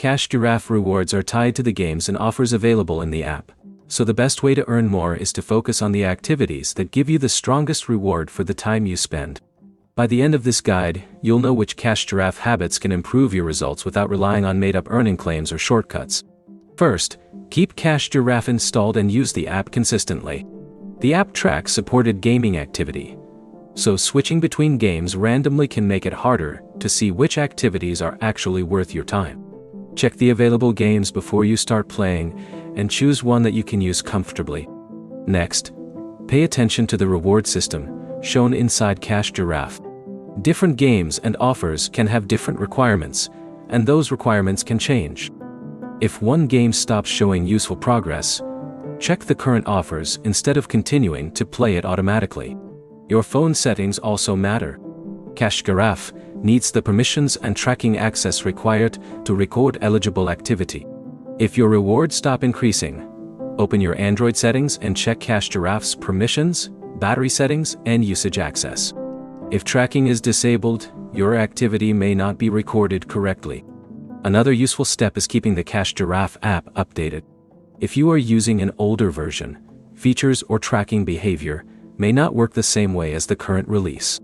Cash Giraffe rewards are tied to the games and offers available in the app, so the best way to earn more is to focus on the activities that give you the strongest reward for the time you spend. By the end of this guide, you'll know which Cash Giraffe habits can improve your results without relying on made-up earning claims or shortcuts. First, keep Cash Giraffe installed and use the app consistently. The app tracks supported gaming activity, so switching between games randomly can make it harder to see which activities are actually worth your time. Check the available games before you start playing and choose one that you can use comfortably. Next, pay attention to the reward system shown inside Cash Giraffe. Different games and offers can have different requirements, and those requirements can change. If one game stops showing useful progress, check the current offers instead of continuing to play it automatically. Your phone settings also matter. Cash Giraffe needs the permissions and tracking access required to record eligible activity. If your rewards stop increasing, open your Android settings and check Cash Giraffe's permissions, battery settings, and usage access. If tracking is disabled, your activity may not be recorded correctly. Another useful step is keeping the Cash Giraffe app updated. If you are using an older version, features or tracking behavior may not work the same way as the current release.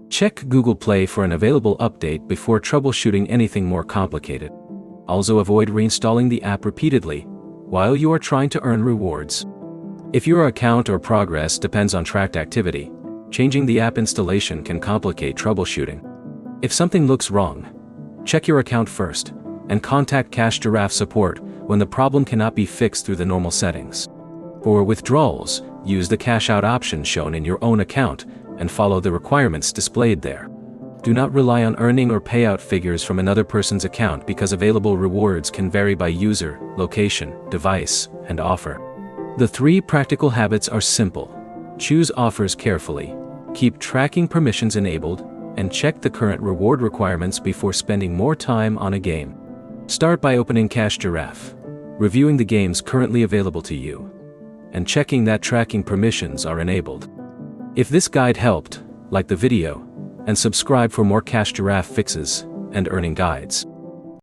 Check Google Play for an available update before troubleshooting anything more complicated. Also, avoid reinstalling the app repeatedly while you are trying to earn rewards. If your account or progress depends on tracked activity, changing the app installation can complicate troubleshooting. If something looks wrong, check your account first and contact Cash Giraffe support when the problem cannot be fixed through the normal settings. For withdrawals, use the cash out option shown in your own account and follow the requirements displayed there. Do not rely on earning or payout figures from another person's account because available rewards can vary by user, location, device, and offer. The 3 practical habits are simple. Choose offers carefully, keep tracking permissions enabled, and check the current reward requirements before spending more time on a game. Start by opening Cash Giraffe, reviewing the games currently available to you, and checking that tracking permissions are enabled. If this guide helped, like the video, and subscribe for more Cash Giraffe fixes and earning guides.